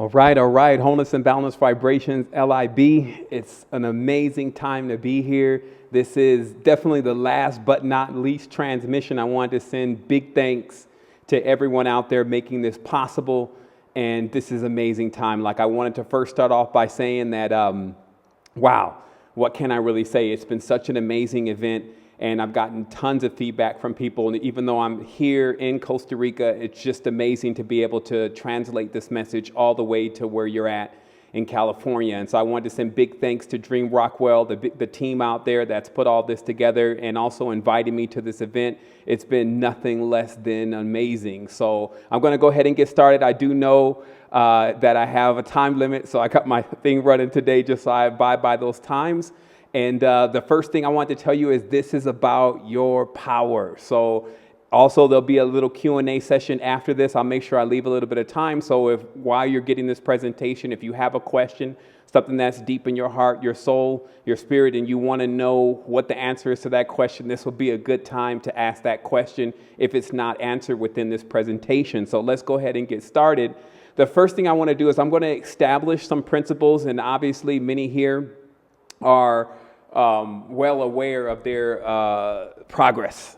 All right. Wholeness and Balance Vibrations, LIB. It's an amazing time to be here. This is definitely the last but not least transmission. I wanted to send big thanks to everyone out there making this possible. And this is amazing time. Like, I wanted to first start off by saying that, wow, what can I really say? It's been such an amazing event. And I've gotten tons of feedback from people. And even though I'm here in Costa Rica, it's just amazing to be able to translate this message all the way to where you're at in California. And so I wanted to send big thanks to Dream Rockwell, the team out there that's put all this together and also invited me to this event. It's been nothing less than amazing. So I'm going to go ahead and get started. I do know that I have a time limit, so I got my thing running today just so I abide by those times. And the first thing I want to tell you is this is about your power. So also there'll be a little Q&A session after this. I'll make sure I leave a little bit of time. So if while you're getting this presentation, if you have a question, something that's deep in your heart, your soul, your spirit, and you want to know what the answer is to that question, this will be a good time to ask that question if it's not answered within this presentation. So let's go ahead and get started. The first thing I want to do is I'm going to establish some principles, and obviously many here are well aware of their progress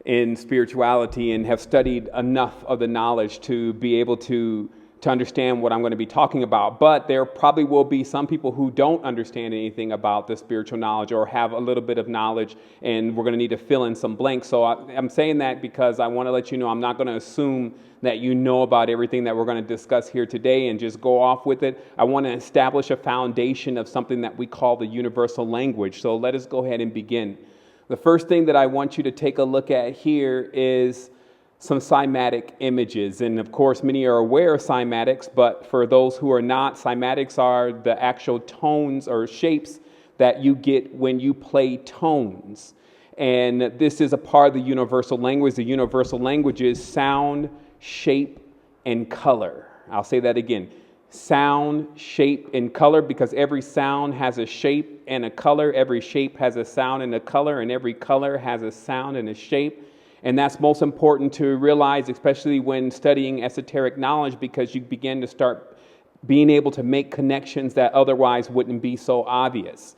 in spirituality and have studied enough of the knowledge to be able to understand what I'm going to be talking about. But there probably will be some people who don't understand anything about the spiritual knowledge or have a little bit of knowledge, and we're going to need to fill in some blanks. So I'm saying that because I want to let you know I'm not going to assume that you know about everything that we're going to discuss here today and just go off with it. I want to establish a foundation of something that we call the universal language. So let us go ahead and begin. The first thing that I want you to take a look at here is some cymatic images. And of course, many are aware of cymatics, but for those who are not, cymatics are the actual tones or shapes that you get when you play tones. And this is a part of the universal language. The universal language is sound, shape, and color. I'll say that again. Sound, shape, and color, because every sound has a shape and a color. Every shape has a sound and a color, and every color has a sound and a shape. And that's most important to realize, especially when studying esoteric knowledge, because you begin to start being able to make connections that otherwise wouldn't be so obvious.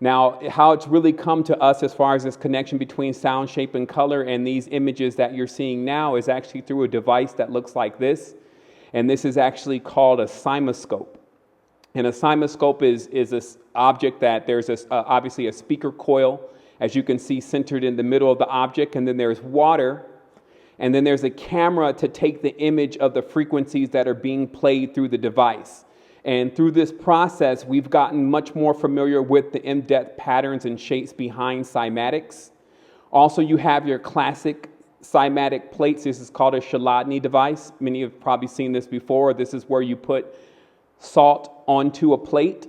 Now, how it's really come to us as far as this connection between sound, shape, and color and these images that you're seeing now is actually through a device that looks like this. And this is actually called a cymoscope. And a cymoscope is this object that there's obviously a speaker coil, as you can see, centered in the middle of the object. And then there's water. And then there's a camera to take the image of the frequencies that are being played through the device. And through this process, we've gotten much more familiar with the in-depth patterns and shapes behind cymatics. Also, you have your classic cymatic plates. This is called a Chladni device. Many have probably seen this before. This is where you put salt onto a plate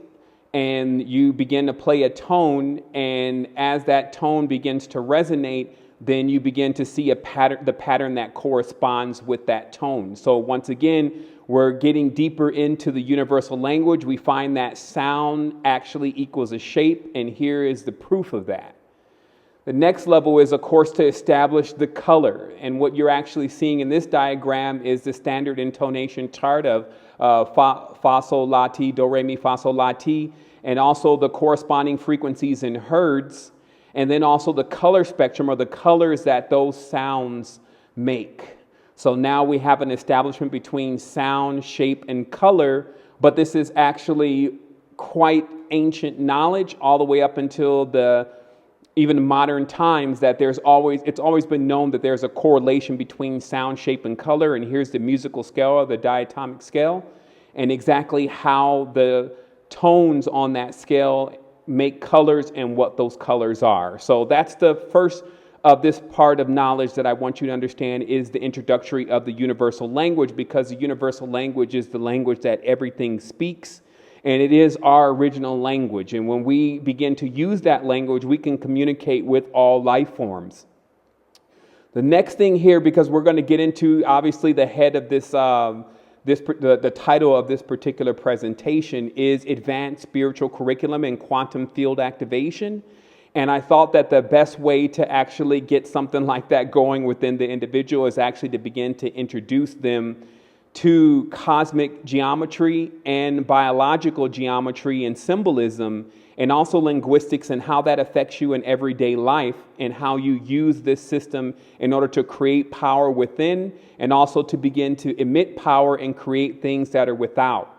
and you begin to play a tone. And as that tone begins to resonate, then you begin to see a pattern, the pattern that corresponds with that tone. So once again, we're getting deeper into the universal language. We find that sound actually equals a shape, and here is the proof of that. The next level is, of course, to establish the color. And what you're actually seeing in this diagram is the standard intonation chart of fa, sol, la, ti, do, re, mi, fa, sol, la, ti, and also the corresponding frequencies in hertz, and then also the color spectrum, or the colors that those sounds make. So now we have an establishment between sound, shape, and color, but this is actually quite ancient knowledge all the way up until even modern times, that it's always been known that there's a correlation between sound, shape, and color. And here's the musical scale, or the diatonic scale, and exactly how the tones on that scale make colors and what those colors are. So that's the first of this part of knowledge that I want you to understand, is the introductory of the universal language, because the universal language is the language that everything speaks, and it is our original language. And when we begin to use that language, we can communicate with all life forms. The next thing here, because we're going to get into obviously the head of the title of this particular presentation is Advanced Spiritual Curriculum and Quantum Field Activation. And I thought that the best way to actually get something like that going within the individual is actually to begin to introduce them to cosmic geometry and biological geometry and symbolism, and also linguistics and how that affects you in everyday life and how you use this system in order to create power within and also to begin to emit power and create things that are without.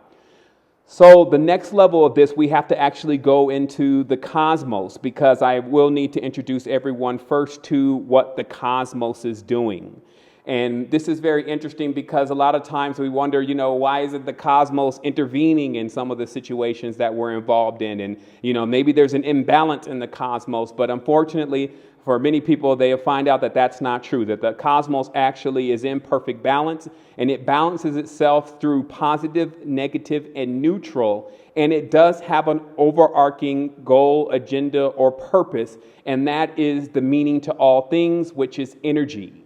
So the next level of this, we have to actually go into the cosmos, because I will need to introduce everyone first to what the cosmos is doing. And this is very interesting because a lot of times we wonder, why isn't the cosmos intervening in some of the situations that we're involved in? And, maybe there's an imbalance in the cosmos, but unfortunately, for many people, they find out that that's not true, that the cosmos actually is in perfect balance, and it balances itself through positive, negative, and neutral, and it does have an overarching goal, agenda, or purpose, and that is the meaning to all things, which is energy,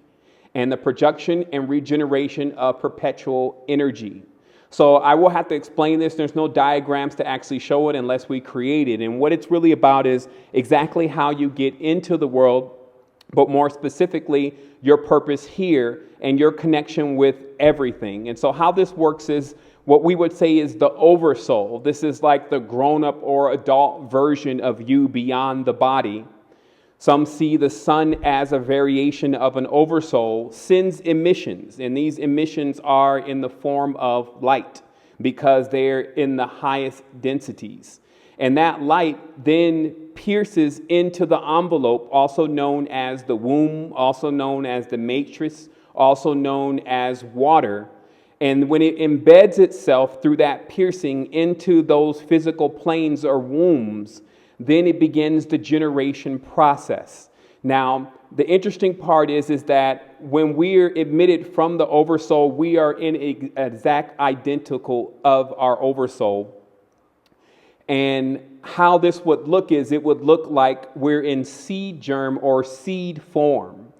and the production and regeneration of perpetual energy. So I will have to explain this. There's no diagrams to actually show it unless we create it. And what it's really about is exactly how you get into the world, but more specifically, your purpose here and your connection with everything. And so how this works is what we would say is the oversoul. This is like the grown-up or adult version of you beyond the body. Some see the sun as a variation of an oversoul, sends emissions, and these emissions are in the form of light because they're in the highest densities. And that light then pierces into the envelope, also known as the womb, also known as the matrix, also known as water. And when it embeds itself through that piercing into those physical planes or wombs, then it begins the generation process. Now, the interesting part is that when we're emitted from the oversoul, we are in exact identical of our oversoul. And how this would look is it would look like we're in seed germ or seed form.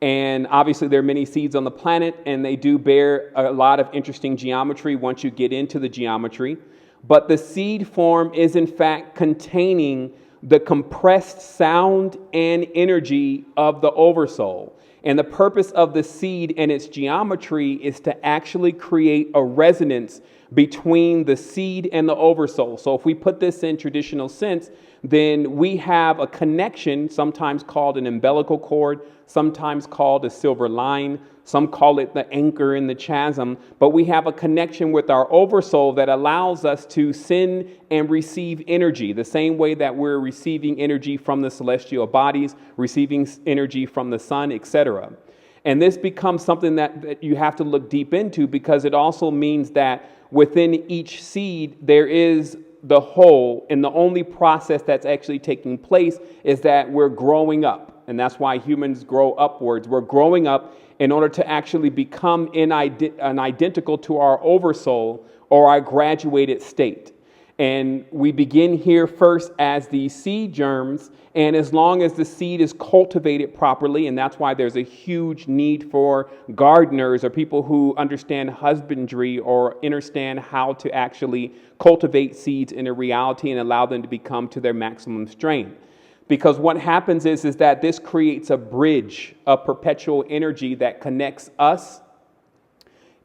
And obviously there are many seeds on the planet, and they do bear a lot of interesting geometry once you get into the geometry. But the seed form is in fact containing the compressed sound and energy of the oversoul. And the purpose of the seed and its geometry is to actually create a resonance between the seed and the oversoul. So if we put this in traditional sense, then we have a connection, sometimes called an umbilical cord, sometimes called a silver line, some call it the anchor in the chasm, but we have a connection with our oversoul that allows us to send and receive energy, the same way that we're receiving energy from the celestial bodies, receiving energy from the sun, etc. And this becomes something that you have to look deep into, because it also means that within each seed there is the whole, and the only process that's actually taking place is that we're growing up. And that's why humans grow upwards. We're growing up in order to actually become an identical to our oversoul or our graduated state. And we begin here first as the seed germs, and as long as the seed is cultivated properly, and that's why there's a huge need for gardeners or people who understand husbandry or understand how to actually cultivate seeds in a reality and allow them to become to their maximum strength. Because what happens is that this creates a bridge of perpetual energy that connects us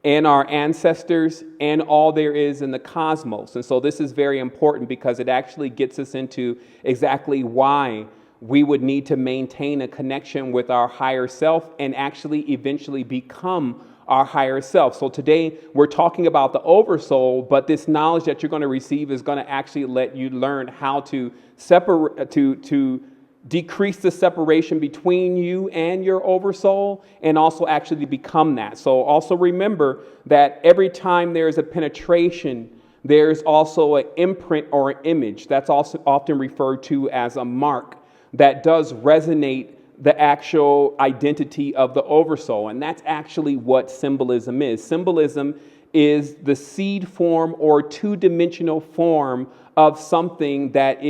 and our ancestors and all there is in the cosmos. And so this is very important, because it actually gets us into exactly why we would need to maintain a connection with our higher self and actually eventually become our higher self. So today we're talking about the oversoul, but this knowledge that you're going to receive is going to actually let you learn how to separate, to decrease the separation between you and your oversoul, and also actually become that. So also remember that every time there's a penetration, there's also an imprint or an image. That's also often referred to as a mark that does resonate the actual identity of the oversoul. And that's actually what symbolism is. Symbolism is the seed form or two-dimensional form of something that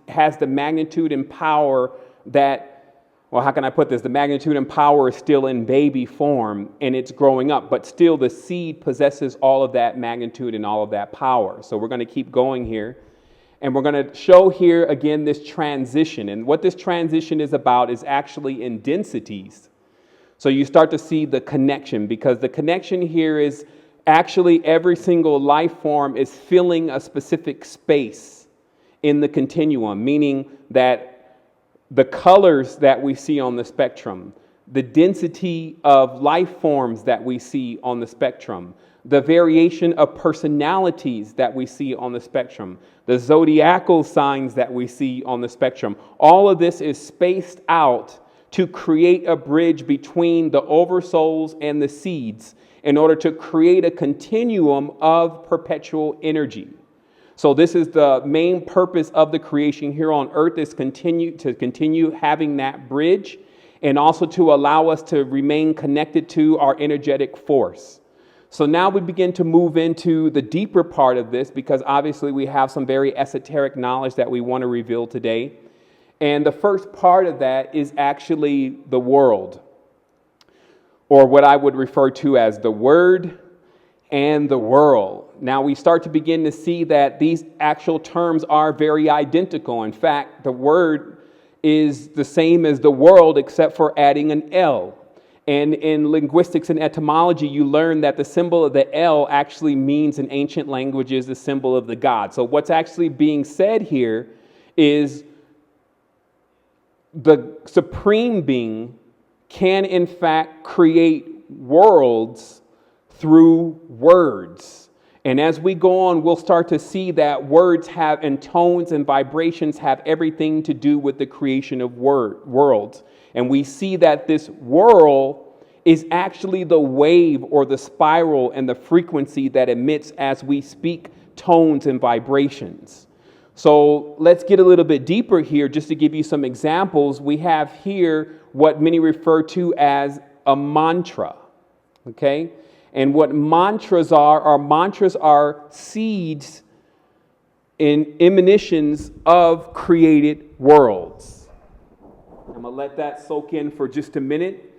has the magnitude and power that, well, how can I put this? The magnitude and power is still in baby form and it's growing up, but still the seed possesses all of that magnitude and all of that power. So we're going to keep going here. And we're going to show here again this transition. And what this transition is about is actually in densities. So you start to see the connection, because the connection here is actually every single life form is filling a specific space in the continuum, meaning that the colors that we see on the spectrum, the density of life forms that we see on the spectrum, the variation of personalities that we see on the spectrum, the zodiacal signs that we see on the spectrum, all of this is spaced out to create a bridge between the oversouls and the seeds in order to create a continuum of perpetual energy. So this is the main purpose of the creation here on earth, is continue having that bridge, and also to allow us to remain connected to our energetic force. So now we begin to move into the deeper part of this, because obviously we have some very esoteric knowledge that we want to reveal today. And the first part of that is actually the world, or what I would refer to as the word and the world. Now we start to begin to see that these actual terms are very identical. In fact, the word is the same as the world except for adding an L. And in linguistics and etymology, you learn that the symbol of the L actually means in ancient languages the symbol of the god. So what's actually being said here is the supreme being can in fact create worlds through words. And as we go on, we'll start to see that words have, and tones and vibrations have everything to do with the creation of worlds. And we see that this whirl is actually the wave or the spiral and the frequency that emits as we speak tones and vibrations. So let's get a little bit deeper here just to give you some examples. We have here what many refer to as a mantra, okay? And what mantras are seeds and emanations of created worlds. I'm going to let that soak in for just a minute.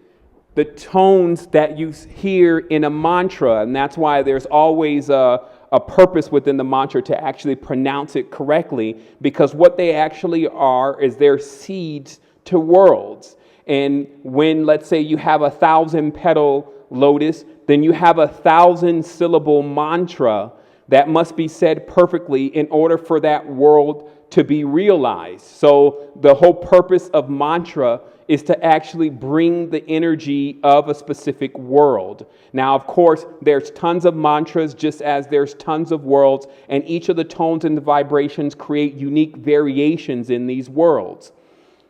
The tones that you hear in a mantra, and that's why there's always a purpose within the mantra to actually pronounce it correctly, because what they actually are is they're seeds to worlds. And when, let's say, you have 1,000-petal lotus, then you have 1,000-syllable mantra that must be said perfectly in order for that world to be realized. So the whole purpose of mantra is to actually bring the energy of a specific world. Now, of course, there's tons of mantras just as there's tons of worlds, and each of the tones and the vibrations create unique variations in these worlds.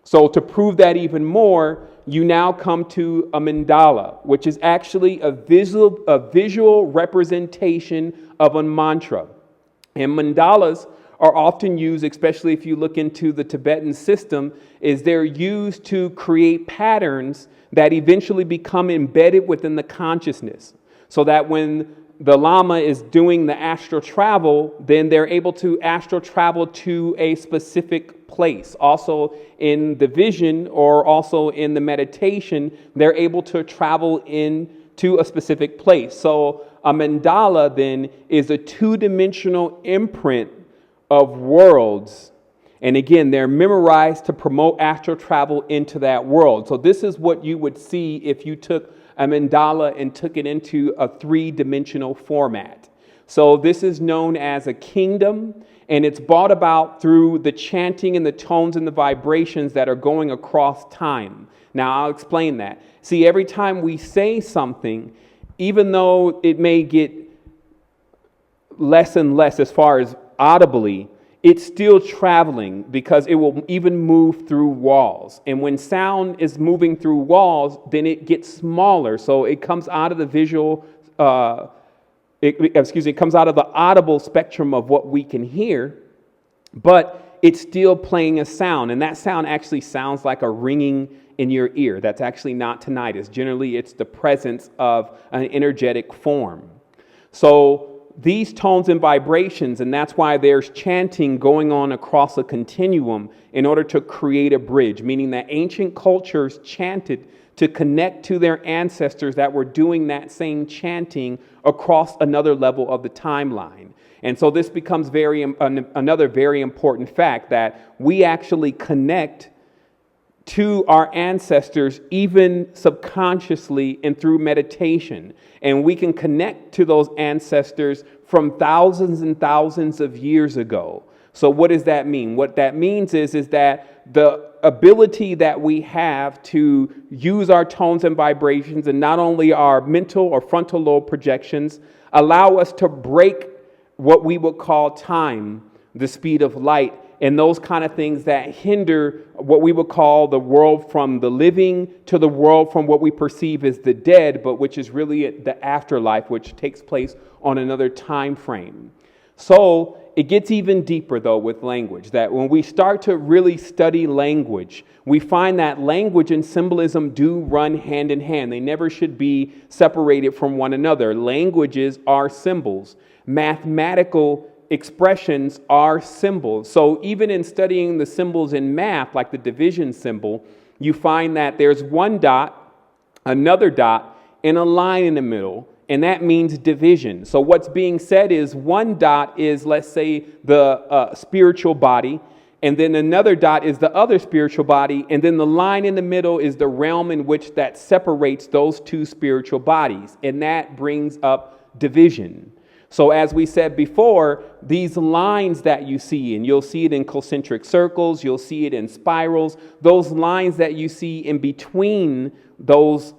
So to prove that even more, you now come to a mandala, which is actually a visual representation of a mantra. And mandalas are often used, especially if you look into the Tibetan system, is they're used to create patterns that eventually become embedded within the consciousness. So that when the Lama is doing the astral travel, then they're able to astral travel to a specific place. Also in the vision or also in the meditation, they're able to travel into a specific place. So a mandala then is a two-dimensional imprint of worlds. And again, they're memorized to promote astral travel into that world. So this is what you would see if you took a mandala and took it into a three-dimensional format. So this is known as a kingdom, and it's brought about through the chanting and the tones and the vibrations that are going across time. Now, I'll explain that. See, every time we say something, even though it may get less and less as far as audibly, it's still traveling because it will even move through walls. And when sound is moving through walls, then it gets smaller. So it comes out of the visual, it comes out of the audible spectrum of what we can hear, but it's still playing a sound. And that sound actually sounds like a ringing in your ear. That's actually not tinnitus. Generally, it's the presence of an energetic form. So these tones and vibrations, and that's why there's chanting going on across a continuum in order to create a bridge, meaning that ancient cultures chanted to connect to their ancestors that were doing that same chanting across another level of the timeline. And so this becomes another very important fact, that we actually connect to our ancestors, even subconsciously and through meditation. And we can connect to those ancestors from thousands and thousands of years ago. So what does that mean? What that means is that the ability that we have to use our tones and vibrations, and not only our mental or frontal lobe projections, allow us to break what we would call time, the speed of light, and those kind of things that hinder what we would call the world from the living to the world from what we perceive as the dead, but which is really the afterlife, which takes place on another time frame. So it gets even deeper, though, with language, that when we start to really study language, we find that language and symbolism do run hand in hand. They never should be separated from one another. Languages are symbols. Mathematical expressions are symbols. So even in studying the symbols in math, like the division symbol, you find that there's one dot, another dot, and a line in the middle, and that means division. So what's being said is one dot is, let's say, the spiritual body, and then another dot is the other spiritual body, and then the line in the middle is the realm in which that separates those two spiritual bodies, and that brings up division. So as we said before, these lines that you see, and you'll see it in concentric circles, you'll see it in spirals, those lines that you see in between those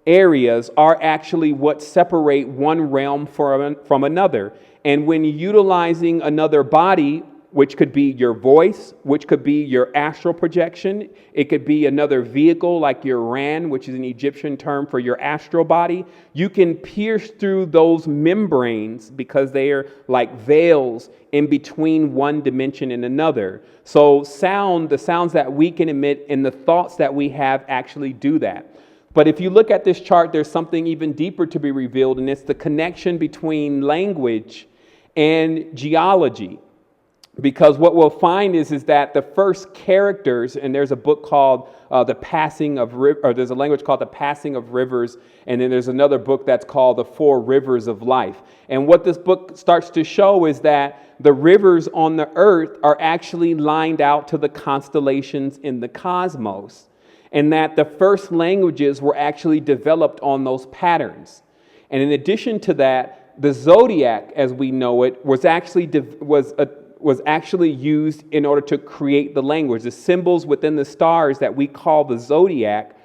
areas are actually what separate one realm from another. And when utilizing another body, which could be your voice, which could be your astral projection, it could be another vehicle like your ran, which is an Egyptian term for your astral body, you can pierce through those membranes because they are like veils in between one dimension and another. So sound, the sounds that we can emit and the thoughts that we have actually do that. But if you look at this chart, there's something even deeper to be revealed, and it's the connection between language and geology. Because what we'll find is that the first characters, and there's a book called The Passing of or there's a language called The Passing of Rivers, and then there's another book that's called The Four Rivers of Life. And what this book starts to show is that the rivers on the earth are actually lined out to the constellations in the cosmos, and that the first languages were actually developed on those patterns. And in addition to that, the zodiac, as we know it, was actually used in order to create the language. The symbols within the stars that we call the zodiac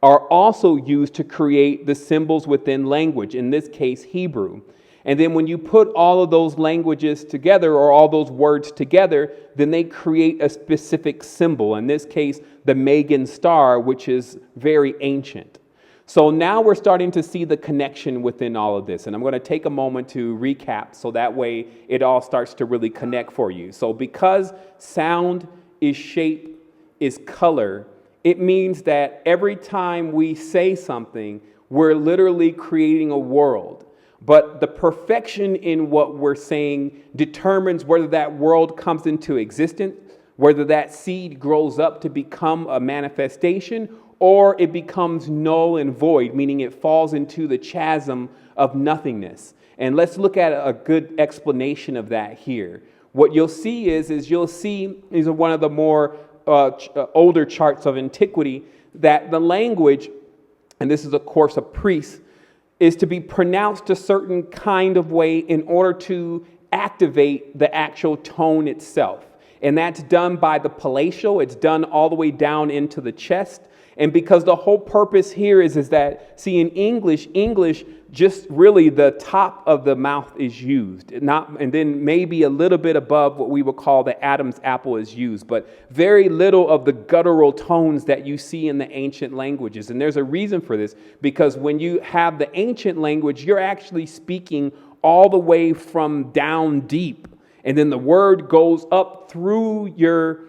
are also used to create the symbols within language, in this case, Hebrew. And then when you put all of those languages together, or all those words together, then they create a specific symbol. In this case, the Magan star, which is very ancient. So now we're starting to see the connection within all of this. And I'm going to take a moment to recap so that way it all starts to really connect for you. So because sound is shape, is color, it means that every time we say something, we're literally creating a world. But the perfection in what we're saying determines whether that world comes into existence, whether that seed grows up to become a manifestation, or it becomes null and void, meaning it falls into the chasm of nothingness. And let's look at a good explanation of that here. What you'll see is you'll see, these are one of the more older charts of antiquity, that the language, and this is of course a priest, is to be pronounced a certain kind of way in order to activate the actual tone itself. And that's done by the palatial. It's done all the way down into the chest. And because the whole purpose here is that, see, in English, just really the top of the mouth is used, and then maybe a little bit above what we would call the Adam's apple is used, but very little of the guttural tones that you see in the ancient languages. And there's a reason for this, because when you have the ancient language, you're actually speaking all the way from down deep, and then the word goes up through your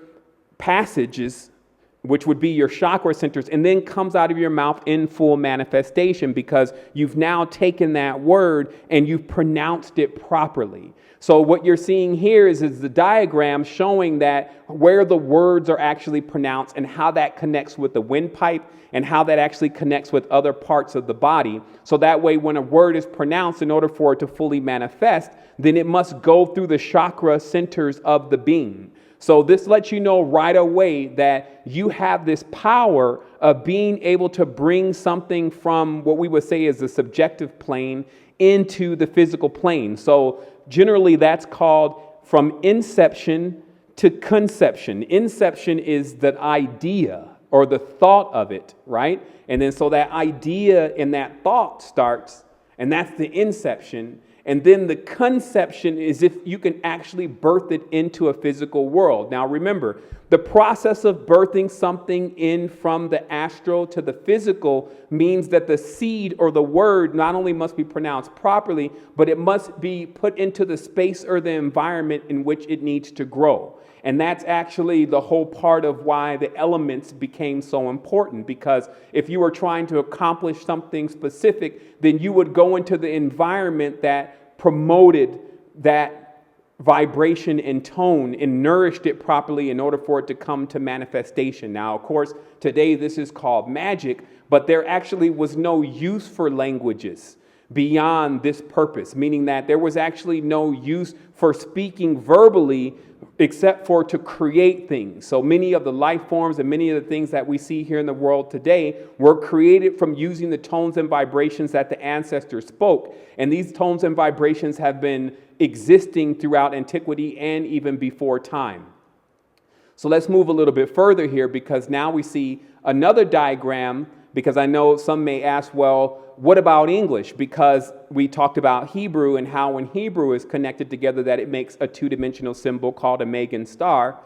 passages, which would be your chakra centers, and then comes out of your mouth in full manifestation, because you've now taken that word and you've pronounced it properly. So what you're seeing here is the diagram showing that where the words are actually pronounced and how that connects with the windpipe and how that actually connects with other parts of the body. So that way, when a word is pronounced, in order for it to fully manifest, then it must go through the chakra centers of the being. So this lets you know right away that you have this power of being able to bring something from what we would say is the subjective plane into the physical plane. So generally that's called from inception to conception. Inception is the idea or the thought of it, right? And then so that idea and that thought starts, and that's the inception. And then the conception is if you can actually birth it into a physical world. Now remember, the process of birthing something in from the astral to the physical means that the seed or the word not only must be pronounced properly, but it must be put into the space or the environment in which it needs to grow. And that's actually the whole part of why the elements became so important, because if you were trying to accomplish something specific, then you would go into the environment that promoted that vibration and tone and nourished it properly in order for it to come to manifestation. Now, of course, today this is called magic, but there actually was no use for languages beyond this purpose, meaning that there was actually no use for speaking verbally except for to create things. So many of the life forms and many of the things that we see here in the world today were created from using the tones and vibrations that the ancestors spoke. And these tones and vibrations have been existing throughout antiquity and even before time. So let's move a little bit further here, because now we see another diagram, because I know some may ask, well, what about English? Because we talked about Hebrew and how when Hebrew is connected together that it makes a two-dimensional symbol called a Megan star.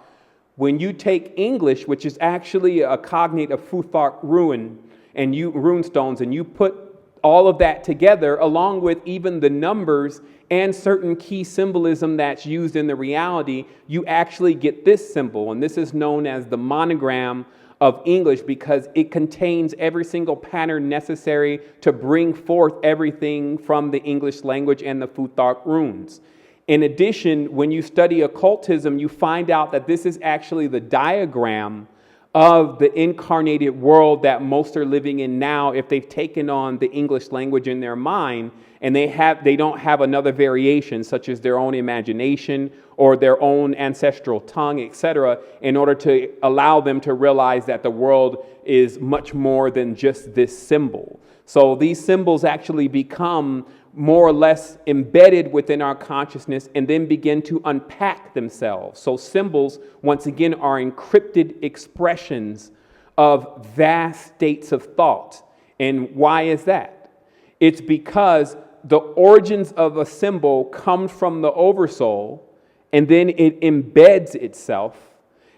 When you take English, which is actually a cognate of Futhark rune stones, and you put all of that together along with even the numbers and certain key symbolism that's used in the reality, you actually get this symbol. And this is known as the monogram of English, because it contains every single pattern necessary to bring forth everything from the English language and the Futhark runes. In addition, when you study occultism, you find out that this is actually the diagram of the incarnated world that most are living in now, if they've taken on the English language in their mind and they don't have another variation, such as their own imagination or their own ancestral tongue, etc., in order to allow them to realize that the world is much more than just this symbol. So these symbols actually become more or less embedded within our consciousness and then begin to unpack themselves. So symbols, once again, are encrypted expressions of vast states of thought. And why is that? It's because the origins of a symbol come from the oversoul, and then it embeds itself,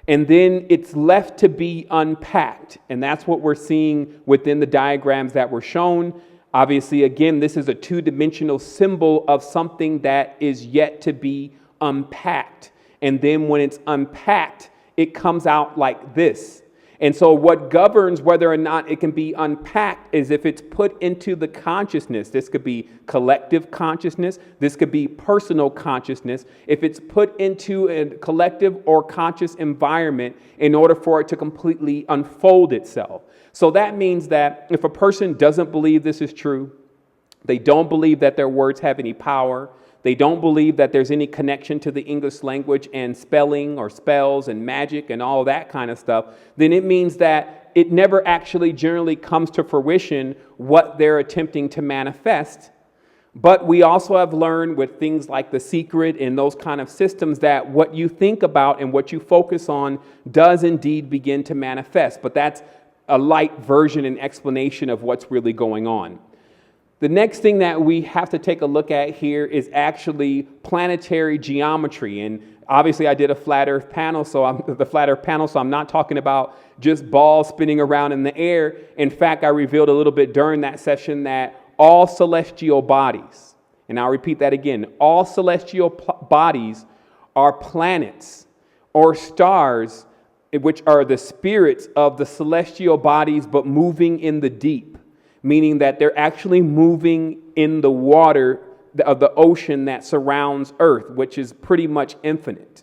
and then it's left to be unpacked. And that's what we're seeing within the diagrams that were shown. Obviously, again, this is a two-dimensional symbol of something that is yet to be unpacked. And then when it's unpacked, it comes out like this. And so what governs whether or not it can be unpacked is if it's put into the consciousness. This could be collective consciousness. This could be personal consciousness. If it's put into a collective or conscious environment in order for it to completely unfold itself. So that means that if a person doesn't believe this is true, they don't believe that their words have any power, they don't believe that there's any connection to the English language and spelling or spells and magic and all that kind of stuff, then it means that it never actually generally comes to fruition what they're attempting to manifest. But we also have learned with things like The Secret and those kind of systems that what you think about and what you focus on does indeed begin to manifest. But that's a light version and explanation of what's really going on. The next thing that we have to take a look at here is actually planetary geometry. And obviously I did a flat earth panel, so I'm not talking about just balls spinning around in the air. In fact, I revealed a little bit during that session that all celestial bodies, and I'll repeat that again, all celestial bodies are planets or stars, which are the spirits of the celestial bodies, but moving in the deep. Meaning that they're actually moving in the water of the ocean that surrounds Earth, which is pretty much infinite.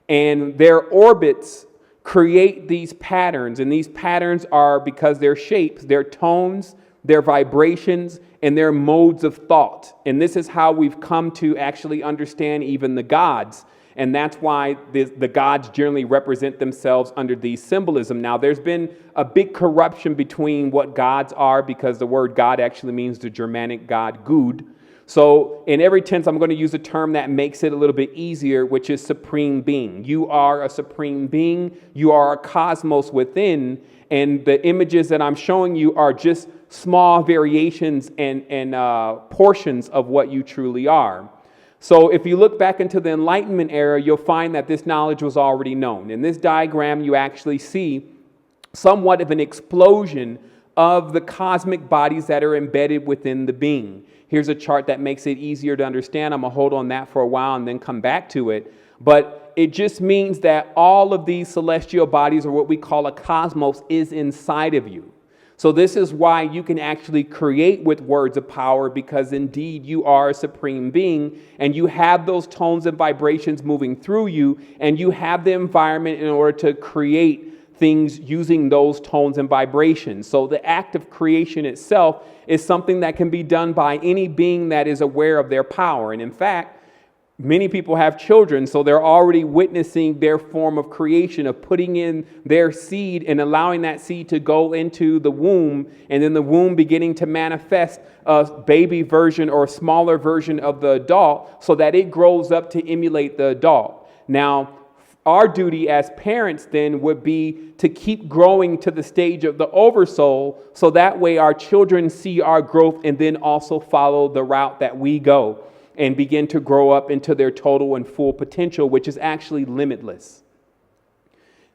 And their orbits create these patterns, and these patterns are because their shapes, their tones, their vibrations, and their modes of thought. And this is how we've come to actually understand even the gods. And that's why the gods generally represent themselves under these symbolism. Now, there's been a big corruption between what gods are, because the word God actually means the Germanic god Gud. So in every tense, I'm going to use a term that makes it a little bit easier, which is supreme being. You are a supreme being. You are a cosmos within. And the images that I'm showing you are just small variations and portions of what you truly are. So if you look back into the Enlightenment era, you'll find that this knowledge was already known. In this diagram, you actually see somewhat of an explosion of the cosmic bodies that are embedded within the being. Here's a chart that makes it easier to understand. I'm going to hold on that for a while and then come back to it. But it just means that all of these celestial bodies, or what we call a cosmos, is inside of you. So this is why you can actually create with words of power, because indeed you are a supreme being and you have those tones and vibrations moving through you, and you have the environment in order to create things using those tones and vibrations. So the act of creation itself is something that can be done by any being that is aware of their power. And in fact, many people have children, so they're already witnessing their form of creation, of putting in their seed and allowing that seed to go into the womb, and then the womb beginning to manifest a baby version or a smaller version of the adult so that it grows up to emulate the adult. Now, our duty as parents then would be to keep growing to the stage of the oversoul, so that way our children see our growth and then also follow the route that we go and begin to grow up into their total and full potential, which is actually limitless.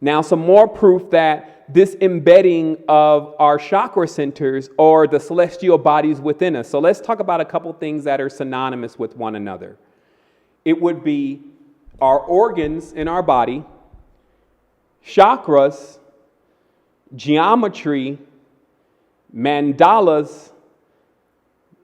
Now, some more proof that this embedding of our chakra centers or the celestial bodies within us. So let's talk about a couple things that are synonymous with one another. It would be our organs in our body, chakras, geometry, mandalas,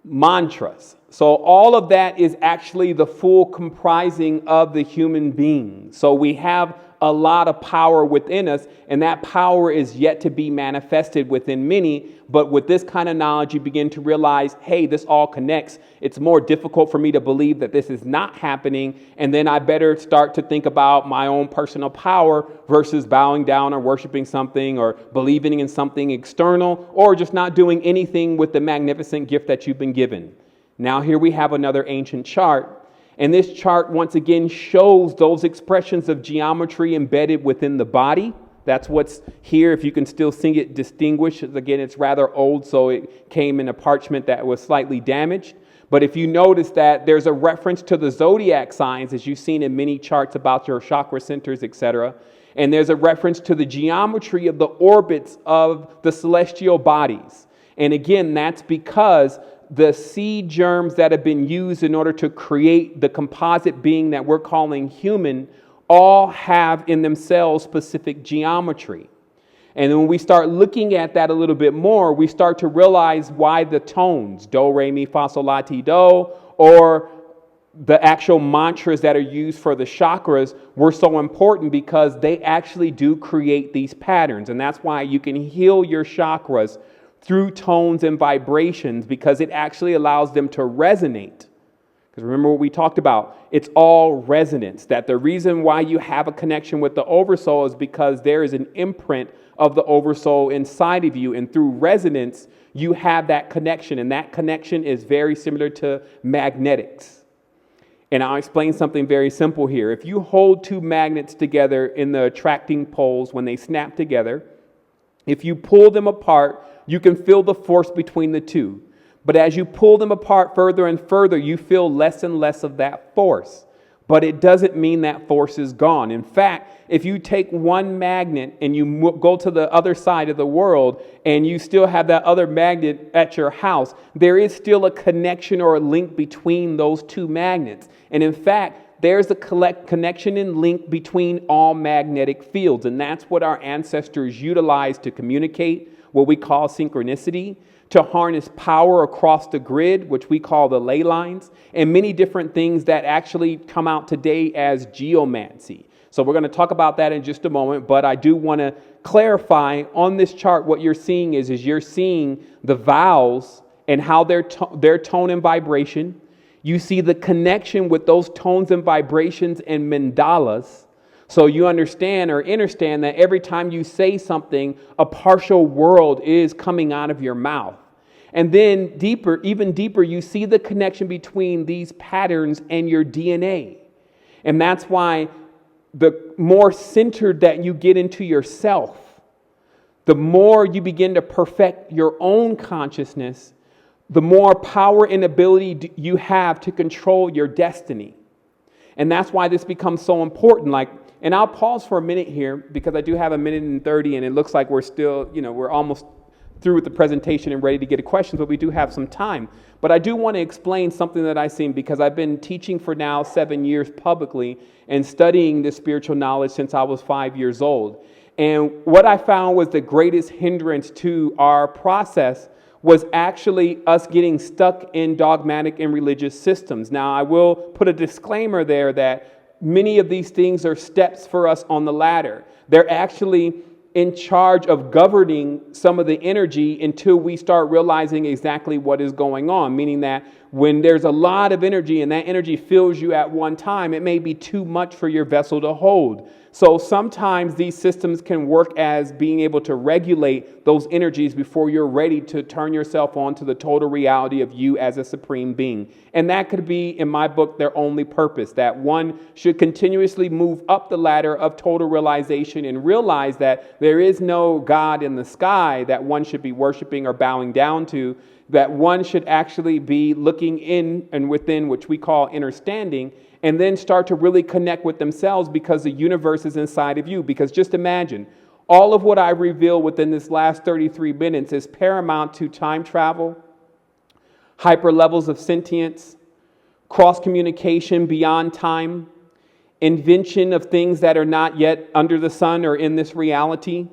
mantras. So all of that is actually the full comprising of the human being. So we have a lot of power within us, and that power is yet to be manifested within many. But with this kind of knowledge, you begin to realize, hey, this all connects. It's more difficult for me to believe that this is not happening, and then I better start to think about my own personal power versus bowing down or worshiping something or believing in something external, or just not doing anything with the magnificent gift that you've been given. Now here we have another ancient chart. And this chart once again shows those expressions of geometry embedded within the body. That's what's here. If you can still see it distinguished. Again, it's rather old, so it came in a parchment that was slightly damaged. But if you notice that there's a reference to the zodiac signs, as you've seen in many charts about your chakra centers, etc. And there's a reference to the geometry of the orbits of the celestial bodies. And again, that's because the seed germs that have been used in order to create the composite being that we're calling human all have in themselves specific geometry. And when we start looking at that a little bit more, we start to realize why the tones, do, re, mi, fa, sol, la, ti, do, or the actual mantras that are used for the chakras were so important, because they actually do create these patterns. And that's why you can heal your chakras through tones and vibrations, because it actually allows them to resonate. Because remember what we talked about, it's all resonance. That the reason why you have a connection with the oversoul is because there is an imprint of the oversoul inside of you, and through resonance you have that connection, and that connection is very similar to magnetics. And I'll explain something very simple here. If you hold two magnets together in the attracting poles, when they snap together, if you pull them apart, you can feel the force between the two. But as you pull them apart further and further, you feel less and less of that force. But it doesn't mean that force is gone. In fact, if you take one magnet and you go to the other side of the world and you still have that other magnet at your house, there is still a connection or a link between those two magnets. And in fact, there's a connection and link between all magnetic fields. And that's what our ancestors utilized to communicate, what we call synchronicity, to harness power across the grid, which we call the ley lines, and many different things that actually come out today as geomancy. So we're going to talk about that in just a moment, but I do want to clarify on this chart what you're seeing is you're seeing the vowels and how their tone and vibration. You see the connection with those tones and vibrations and mandalas. So you understand or understand that every time you say something, a partial world is coming out of your mouth. And then deeper, even deeper, you see the connection between these patterns and your DNA. And that's why the more centered that you get into yourself, the more you begin to perfect your own consciousness, the more power and ability you have to control your destiny. And that's why this becomes so important. And I'll pause for a minute here because I do have a minute and 30 and it looks like we're still, we're almost through with the presentation and ready to get to questions, but we do have some time. But I do want to explain something that I've seen because I've been teaching for now 7 years publicly and studying this spiritual knowledge since I was 5 years old. And what I found was the greatest hindrance to our process was actually us getting stuck in dogmatic and religious systems. Now, I will put a disclaimer there that many of these things are steps for us on the ladder. They're actually in charge of governing some of the energy until we start realizing exactly what is going on, meaning that when there's a lot of energy and that energy fills you at one time, it may be too much for your vessel to hold. So sometimes these systems can work as being able to regulate those energies before you're ready to turn yourself on to the total reality of you as a supreme being. And that could be, in my book, their only purpose, that one should continuously move up the ladder of total realization and realize that there is no God in the sky that one should be worshiping or bowing down to, that one should actually be looking in and within, which we call innerstanding, and then start to really connect with themselves because the universe is inside of you. Because just imagine, all of what I reveal within this last 33 minutes is paramount to time travel, hyper levels of sentience, cross communication beyond time, invention of things that are not yet under the sun or in this reality,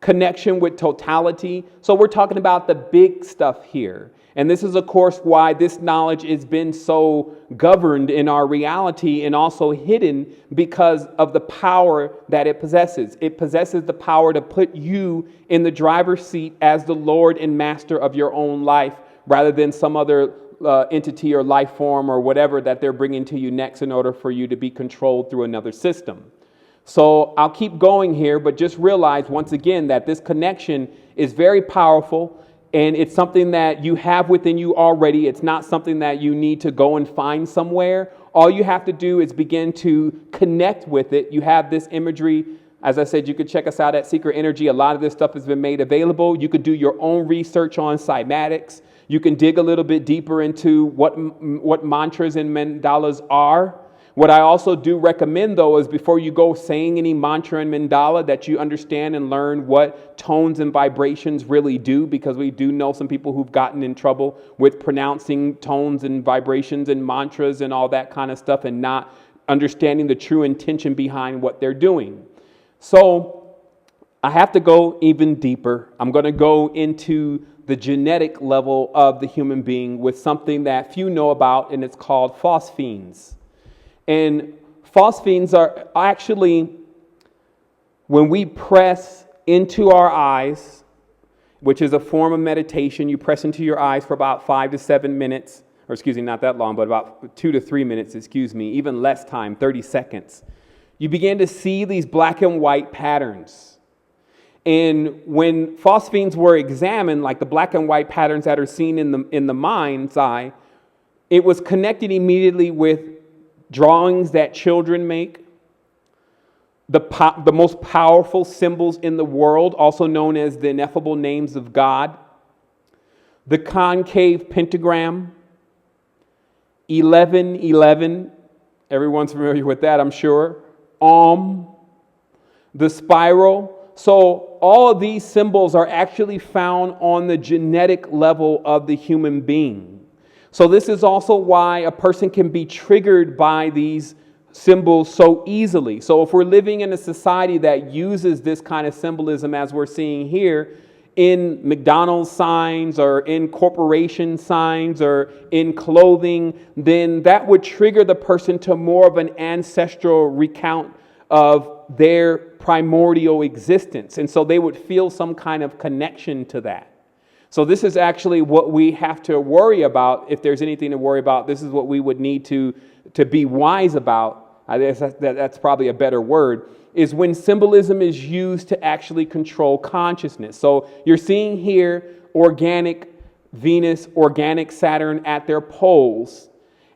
connection with totality. So we're talking about the big stuff here. And this is, of course, why this knowledge has been so governed in our reality and also hidden because of the power that it possesses. It possesses the power to put you in the driver's seat as the Lord and master of your own life rather than some other entity or life form or whatever that they're bringing to you next in order for you to be controlled through another system. So I'll keep going here, but just realize once again that this connection is very powerful. And it's something that you have within you already. It's not something that you need to go and find somewhere. All you have to do is begin to connect with it. You have this imagery. As I said, you could check us out at Secret Energy. A lot of this stuff has been made available. You could do your own research on Cymatics. You can dig a little bit deeper into what mantras and mandalas are. What I also do recommend, though, is before you go saying any mantra and mandala, that you understand and learn what tones and vibrations really do, because we do know some people who've gotten in trouble with pronouncing tones and vibrations and mantras and all that kind of stuff and not understanding the true intention behind what they're doing. So I have to go even deeper. I'm going to go into the genetic level of the human being with something that few know about, and it's called phosphines. And phosphines are actually, when we press into our eyes, which is a form of meditation, you press into your eyes for about 5 to 7 minutes, or excuse me, not that long, but about 2 to 3 minutes, even less time, 30 seconds. You begin to see these black and white patterns. And when phosphines were examined, like the black and white patterns that are seen in the mind's eye, it was connected immediately with drawings that children make, the most powerful symbols in the world, also known as the ineffable names of God, the concave pentagram, 1111, everyone's familiar with that, I'm sure, the spiral. So all of these symbols are actually found on the genetic level of the human being. So this is also why a person can be triggered by these symbols so easily. So if we're living in a society that uses this kind of symbolism as we're seeing here in McDonald's signs or in corporation signs or in clothing, then that would trigger the person to more of an ancestral recount of their primordial existence. And so they would feel some kind of connection to that. So this is actually what we have to worry about. If there's anything to worry about, this is what we would need to be wise about. I guess that's probably a better word, is when symbolism is used to actually control consciousness. So you're seeing here organic Venus, organic Saturn at their poles.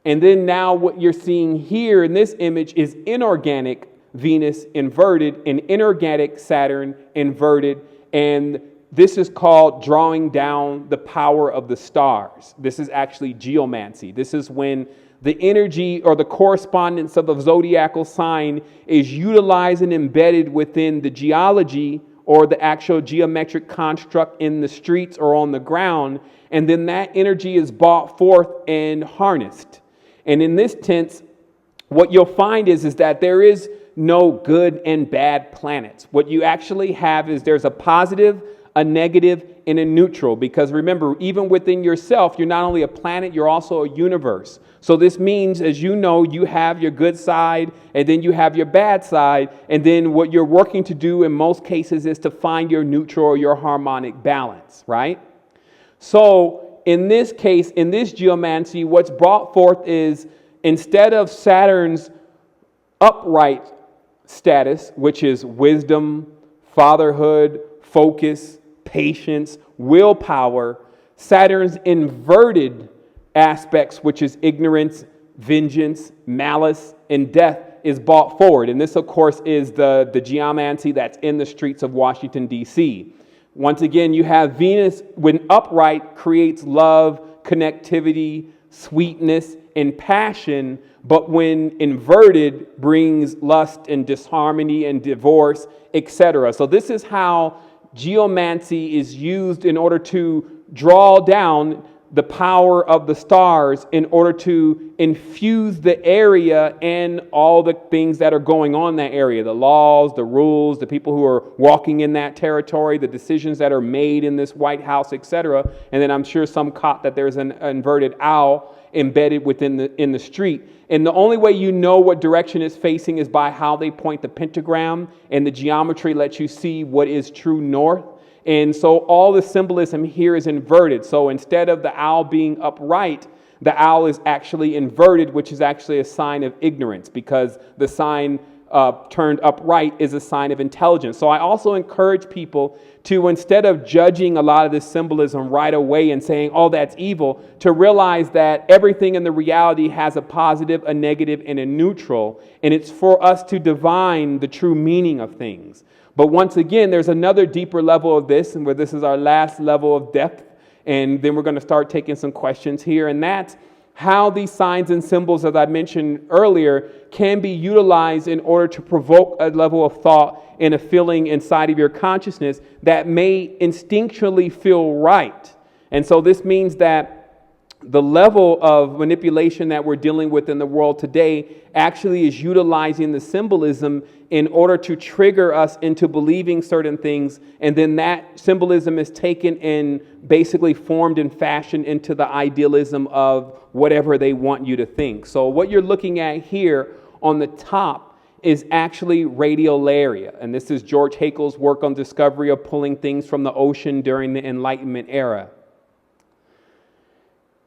And then now what you're seeing here in this image is inorganic Venus inverted and inorganic Saturn inverted. And this is called drawing down the power of the stars. This is actually geomancy. This is when the energy or the correspondence of the zodiacal sign is utilized and embedded within the geology or the actual geometric construct in the streets or on the ground. And then that energy is brought forth and harnessed. And in this tense, what you'll find is that there is no good and bad planets. What you actually have is there's a positive, a negative, and a neutral. Because remember, even within yourself, you're not only a planet, you're also a universe. So this means, as you know, you have your good side, and then you have your bad side. And then what you're working to do in most cases is to find your neutral or your harmonic balance, right? So in this case, in this geomancy, what's brought forth is instead of Saturn's upright status, which is wisdom, fatherhood, focus, patience, willpower, Saturn's inverted aspects, which is ignorance, vengeance, malice, and death, is brought forward. And this, of course, is the geomancy that's in the streets of Washington, D.C. Once again, you have Venus, when upright, creates love, connectivity, sweetness, and passion, but when inverted, brings lust and disharmony and divorce, etc. So this is how geomancy is used in order to draw down the power of the stars in order to infuse the area and all the things that are going on in that area, the laws, the rules, the people who are walking in that territory, the decisions that are made in this White House, etc. And then I'm sure some caught that there's an inverted owl embedded within the street. And the only way you know what direction it's facing is by how they point the pentagram, and the geometry lets you see what is true north. And so all the symbolism here is inverted. So instead of the owl being upright, the owl is actually inverted, which is actually a sign of ignorance, because the sign turned upright is a sign of intelligence. So I also encourage people to, instead of judging a lot of this symbolism right away and saying, oh, that's evil, to realize that everything in the reality has a positive, a negative, and a neutral. And it's for us to divine the true meaning of things. But once again, there's another deeper level of this, and where this is our last level of depth. And then we're going to start taking some questions here. And that's how these signs and symbols, as I mentioned earlier, can be utilized in order to provoke a level of thought and a feeling inside of your consciousness that may instinctually feel right. And so this means that the level of manipulation that we're dealing with in the world today actually is utilizing the symbolism in order to trigger us into believing certain things, and then that symbolism is taken and basically formed and fashioned into the idealism of whatever they want you to think. So what you're looking at here on the top is actually radiolaria, and this is George Haeckel's work on discovery of pulling things from the ocean during the Enlightenment era.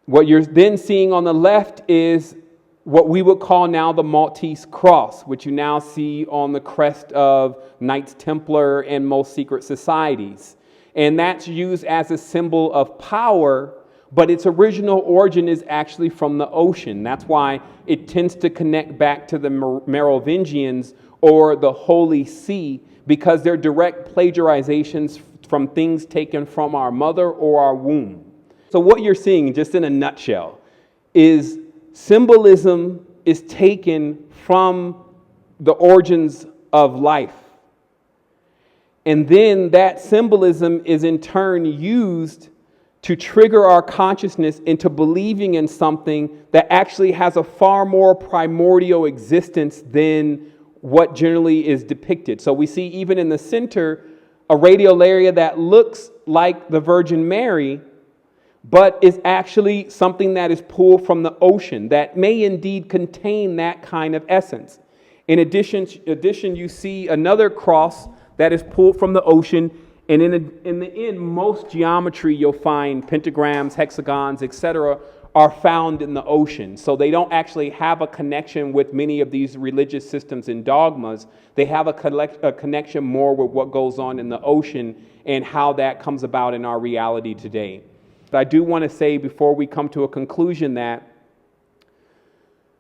What you're then seeing on the left is what we would call now the Maltese cross, which you now see on the crest of Knights Templar and most secret societies. And that's used as a symbol of power, but its original origin is actually from the ocean. That's why it tends to connect back to the Merovingians or the Holy See, because they're direct plagiarizations from things taken from our mother or our womb. So what you're seeing, just in a nutshell, is symbolism is taken from the origins of life. And then that symbolism is in turn used to trigger our consciousness into believing in something that actually has a far more primordial existence than what generally is depicted. So we see even in the center a radiolaria that looks like the Virgin Mary, but is actually something that is pulled from the ocean that may indeed contain that kind of essence. In addition, you see another cross that is pulled from the ocean, And in the end, most geometry you'll find pentagrams, hexagons, etc., are found in the ocean. So they don't actually have a connection with many of these religious systems and dogmas. They have a connection more with what goes on in the ocean and how that comes about in our reality today. But I do want to say before we come to a conclusion that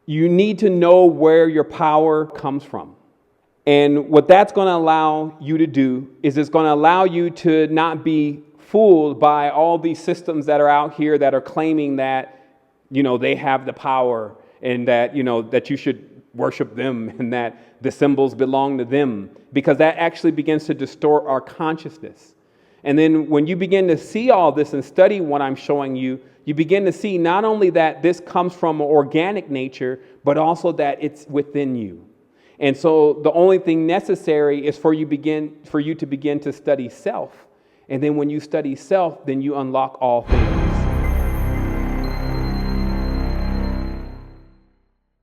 you need to know where your power comes from. And what that's going to allow you to do is it's going to allow you to not be fooled by all these systems that are out here that are claiming that, they have the power and that, that you should worship them and that the symbols belong to them, because that actually begins to distort our consciousness. And then when you begin to see all this and study what I'm showing you, you begin to see not only that this comes from an organic nature, but also that it's within you. And so the only thing necessary is for you to begin to study self. And then when you study self, then you unlock all things.